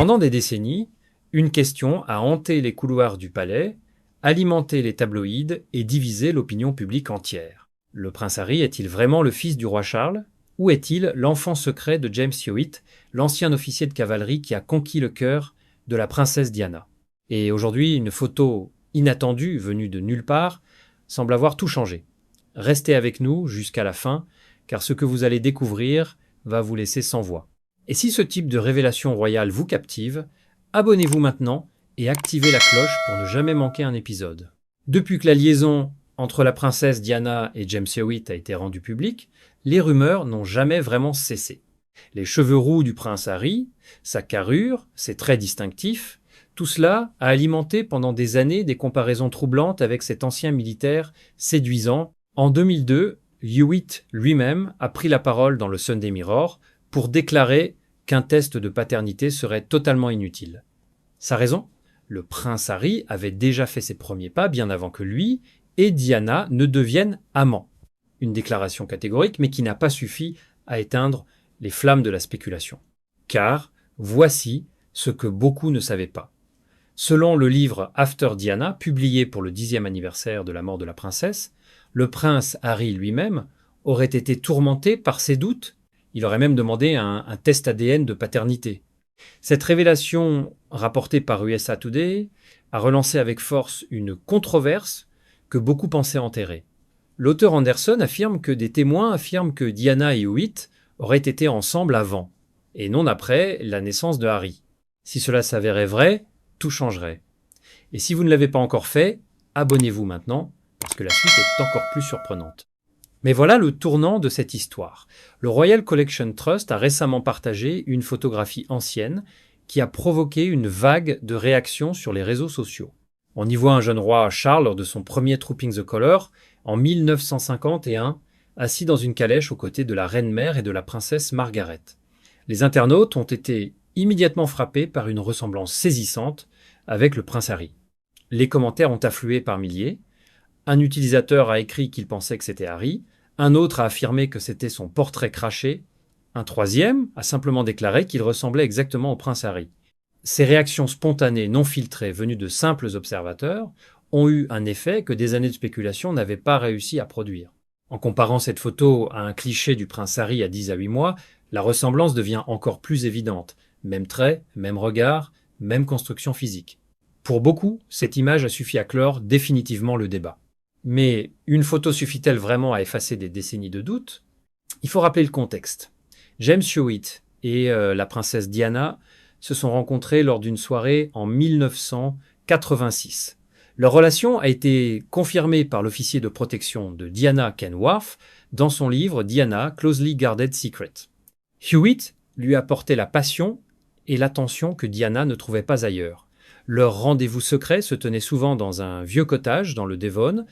Pendant des décennies, une question a hanté les couloirs du palais, alimenté les tabloïds et divisé l'opinion publique entière. Le prince Harry est-il vraiment le fils du roi Charles? Ou est-il l'enfant secret de James Hewitt, l'ancien officier de cavalerie qui a conquis le cœur de la princesse Diana? Et aujourd'hui, une photo inattendue, venue de nulle part, semble avoir tout changé. Restez avec nous jusqu'à la fin, car ce que vous allez découvrir va vous laisser sans voix. Et si ce type de révélation royale vous captive, abonnez-vous maintenant et activez la cloche pour ne jamais manquer un épisode. Depuis que la liaison entre la princesse Diana et James Hewitt a été rendue publique, les rumeurs n'ont jamais vraiment cessé. Les cheveux roux du prince Harry, sa carrure, ses traits distinctifs, tout cela a alimenté pendant des années des comparaisons troublantes avec cet ancien militaire séduisant. En 2002, Hewitt lui-même a pris la parole dans le Sunday Mirror pour déclarer qu'un test de paternité serait totalement inutile. Sa raison? Le prince Harry avait déjà fait ses premiers pas bien avant que lui et Diana ne deviennent amants. Une déclaration catégorique, mais qui n'a pas suffi à éteindre les flammes de la spéculation. Car voici ce que beaucoup ne savaient pas. Selon le livre After Diana, publié pour le 10e anniversaire de la mort de la princesse, le prince Harry lui-même aurait été tourmenté par ses doutes. Il aurait même demandé un test ADN de paternité. Cette révélation, rapportée par USA Today, a relancé avec force une controverse que beaucoup pensaient enterrer. L'auteur Anderson affirme que des témoins affirment que Diana et Hewitt auraient été ensemble avant, et non après la naissance de Harry. Si cela s'avérait vrai, tout changerait. Et si vous ne l'avez pas encore fait, abonnez-vous maintenant, parce que la suite est encore plus surprenante. Mais voilà le tournant de cette histoire. Le Royal Collection Trust a récemment partagé une photographie ancienne qui a provoqué une vague de réactions sur les réseaux sociaux. On y voit un jeune roi Charles lors de son premier Trooping the Colour en 1951, assis dans une calèche aux côtés de la reine-mère et de la princesse Margaret. Les internautes ont été immédiatement frappés par une ressemblance saisissante avec le prince Harry. Les commentaires ont afflué par milliers. Un utilisateur a écrit qu'il pensait que c'était Harry, un autre a affirmé que c'était son portrait craché, un troisième a simplement déclaré qu'il ressemblait exactement au prince Harry. Ces réactions spontanées, non filtrées, venues de simples observateurs, ont eu un effet que des années de spéculation n'avaient pas réussi à produire. En comparant cette photo à un cliché du prince Harry à 10 à 8 mois, la ressemblance devient encore plus évidente. Même trait, même regard, même construction physique. Pour beaucoup, cette image a suffi à clore définitivement le débat. Mais une photo suffit-elle vraiment à effacer des décennies de doutes? Il faut rappeler le contexte. James Hewitt et la princesse Diana se sont rencontrés lors d'une soirée en 1986. Leur relation a été confirmée par l'officier de protection de Diana, Ken Wharf, dans son livre Diana, Closely Guarded Secret. Hewitt lui apportait la passion et l'attention que Diana ne trouvait pas ailleurs. Leur rendez-vous secret se tenait souvent dans un vieux cottage dans le Devon,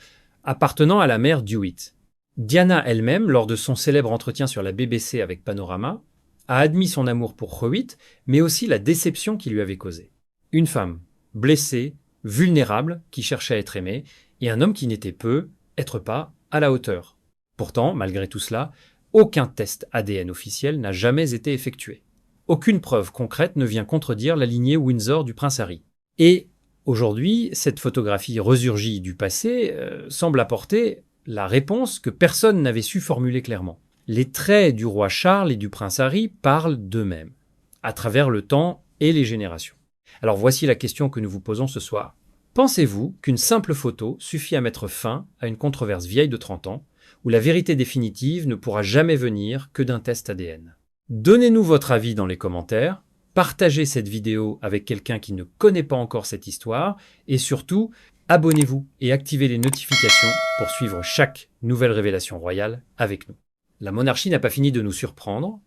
appartenant à la mère d'Hewitt. Diana elle-même, lors de son célèbre entretien sur la BBC avec Panorama, a admis son amour pour Hewitt, mais aussi la déception qu'il lui avait causée. Une femme blessée, vulnérable, qui cherchait à être aimée, et un homme qui n'était être pas, à la hauteur. Pourtant, malgré tout cela, aucun test ADN officiel n'a jamais été effectué. Aucune preuve concrète ne vient contredire la lignée Windsor du prince Harry. Et aujourd'hui, cette photographie resurgie du passé semble apporter la réponse que personne n'avait su formuler clairement. Les traits du roi Charles et du prince Harry parlent d'eux-mêmes, à travers le temps et les générations. Alors voici la question que nous vous posons ce soir. Pensez-vous qu'une simple photo suffit à mettre fin à une controverse vieille de 30 ans, où la vérité définitive ne pourra jamais venir que d'un test ADN? Donnez-nous votre avis dans les commentaires, partagez cette vidéo avec quelqu'un qui ne connaît pas encore cette histoire, et surtout, abonnez-vous et activez les notifications pour suivre chaque nouvelle révélation royale avec nous. La monarchie n'a pas fini de nous surprendre,